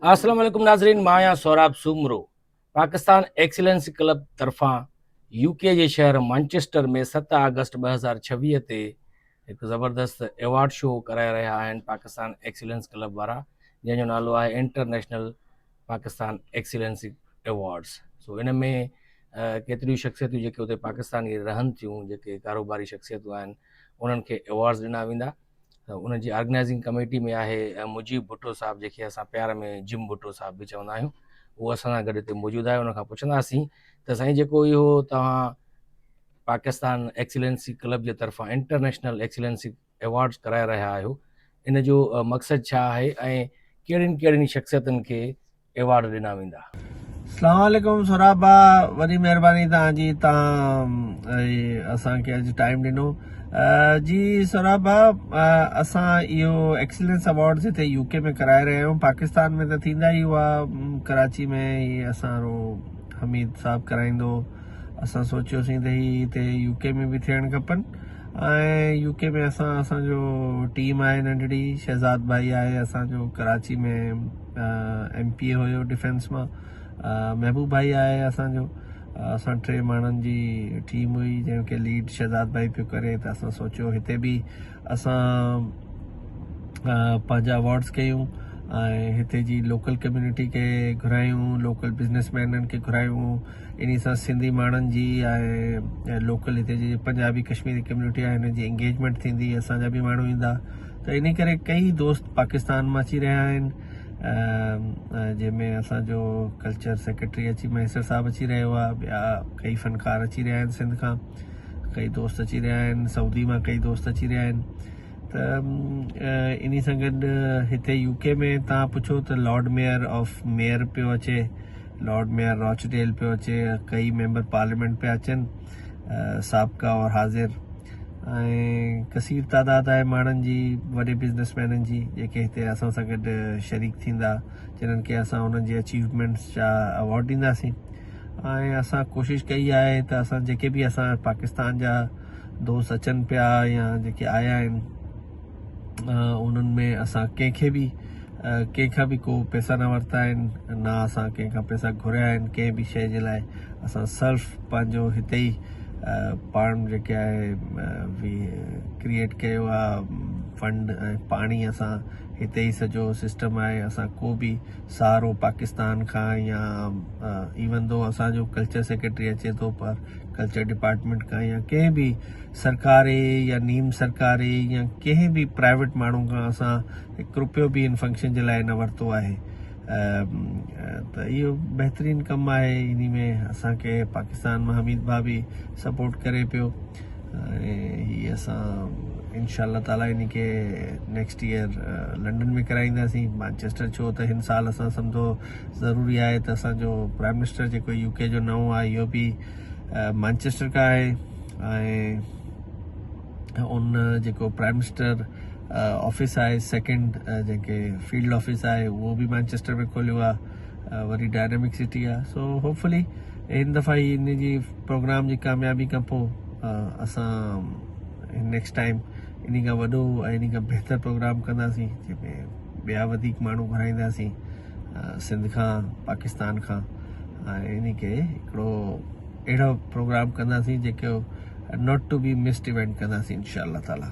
अस्सलाम वालेकुम नाज़रीन, मां आहियां सौराब सूमरो। पाकिस्तान एक्सीलेंस क्लब तरफ़ां यूके जे शहर मैनचेस्टर में 7 अगस्त 2026 ते हिकु ज़बरदस्त अवॉर्ड शो कराए रहिया आहिनि पाकिस्तान एक्सीलेंस क्लब वारा, जंहिंजो नालो आहे इंटरनेशनल पाकिस्तान एक्सीलेंस अवॉर्ड्स। सो इन में केतिरियूं शख़्सियतूं जेके उते पाकिस्तान में रहनि थियूं, जेके कारोबारी शख़्सियतूं आहिनि, उन्हनि खे अवॉर्ड्स ॾिना वेंदा। त उन जी ऑर्गेनाइज़िंग कमेटी में आहे मुजीब भुट्टो साहब, जेके असां प्यार में जिम भुट्टो साहब बि चवंदा आहियूं। उहो असां सां गॾु हिते मौजूदु आहे। उनखां पुछंदासीं त साईं, जेको इहो तव्हां पाकिस्तान एक्सीलेंसी क्लब जे तरफ़ां इंटरनेशनल एक्सीलेंसी अवॉर्ड्स कराए रहिया आहियो, इन जो मक़सदु छा आहे ऐं कहिड़ियुनि कहिड़ियुनि शख़्सियतुनि खे अवॉर्ड ॾिना वेंदा? अस्सलाम वालेकुम सौराब भाउ, वॾी महिरबानी तव्हांजी, तव्हां असांखे अॼु टाइम ॾिनो। जी सौराब भाउ, असां इहो एक्सीलेंस अवॉर्ड्स हिते यूके में कराए रहिया आहियूं। पाकिस्तान में त थींदा ई हुआ, कराची में ही असांजो हमीद साहब कराईंदो। असां सोचियोसीं त ही हिते यूके में बि थियणु खपनि, ऐं यूके में असांजो टीम आहे नंढड़ी। शहज़ाद भाई आहे असांजो, कराची में MP हुयो डिफेंस मां। महबूब भाई आहे असांजो। असां 3 माण्हुनि जी टीम हुई, जंहिंखे लीड शहज़ाद भाई पियो करे। त असां सोचियो हिते बि असां पंहिंजा अवॉर्ड्स कयूं ऐं हिते जी लोकल कम्यूनिटी खे घुरायूं, लोकल बिज़नेसमैननि खे घुरायूं। इन सां सिंधी माण्हुनि जी ऐं लोकल हिते जी पंजाबी कश्मीरी कम्यूनिटी आहे, हिन जी एंगेजमेंट थींदी, असांजा बि माण्हू ईंदा। त इन करे कई दोस्त पाकिस्तान मां अची रहिया आहिनि, जंहिंमें असांजो कल्चर सेक्रेटरी अची मैसर साहब अची रहियो आहे, ॿिया कई फ़नकार अची रहिया आहिनि सिंध खां, कई दोस्त अची रहिया आहिनि, सऊदी मां कई दोस्त अची रहिया आहिनि। त इन सां गॾु हिते यूके में तव्हां पुछो त लॉर्ड मेयर पियो अचे, लॉर्ड मेयर रॉचडेल पियो अचे, कई मेंबर पार्लियामेंट पिया अचनि, साबिक़ा और हाज़िर, ऐं कसीर तादाद आहे माण्हुनि जी, वॾे बिज़नेसमैननि जी, जेके हिते असां सां गॾु शरीक थींदा, जिन्हनि खे असां उन्हनि जे अचीवमेंट्स जा अवॉर्ड ॾींदासीं। ऐं असां कोशिशि कई आहे त असां जेके बि असां पाकिस्तान जा दोस्त अचनि पिया या जेके आया आहिनि, उन्हनि में असां कंहिंखां बि को पैसा न वरिता आहिनि, न असां कंहिंखां पैसा घुरिया आहिनि कंहिं बि शइ जे लाइ। असां सिर्फ़ु पंहिंजो हिते ई पाण जेके आहे क्रिएट कयो आहे फंड, ऐं पाणी असां हिते ई सॼो सिस्टम आहे। असां को बि सहारो पाकिस्तान खां या इवन दो असांजो कल्चर सेक्रेटरी अचे थो, पर कल्चर डिपार्टमेंट खां या कंहिं बि सरकारी या नीम सरकारी या कंहिं बि प्राइवेट माण्हू खां असां हिकु रुपयो बि इन फंक्शन जे लाइ न वरितो आहे। त इहो बहितरीनु कमु आहे। इन में असांखे पाकिस्तान मां हमीद भाउ बि सपोर्ट करे पियो, ऐं हीअ असां इंशाअल्लाह ताला इन खे नेक्स्ट ईयर लंडन में कराईंदासीं। मैनचेस्टर छो त हिन साल असां सम्झो ज़रूरी आहे त असांजो प्राइम मिनिस्टर जेको यूके जो नओं आहे, इहो बि मैनचेस्टर खां आहे, ऐं उन जेको प्राइम मिनिस्टर ऑफिस आहे सेकेंड, जेके फील्ड ऑफिस आहे, उहो बि मैनचेस्टर में खोलियो आहे। वरी डायनेमिक सिटी आहे। सो होपफुली हिन दफ़ा ही इन जी प्रोग्राम जी कामयाबी खां पोइ असां नेक्स्ट टाइम इन खां वॾो ऐं इन खां बहितर प्रोग्राम कंदासीं, जंहिंमें ॿिया वधीक माण्हू घुराईंदासीं सिंध खां, पाकिस्तान खां, ऐं इन खे हिकिड़ो अहिड़ो प्रोग्राम कंदासीं जेको not to be missed event कंदासीं इंशाअल्लाह ताला।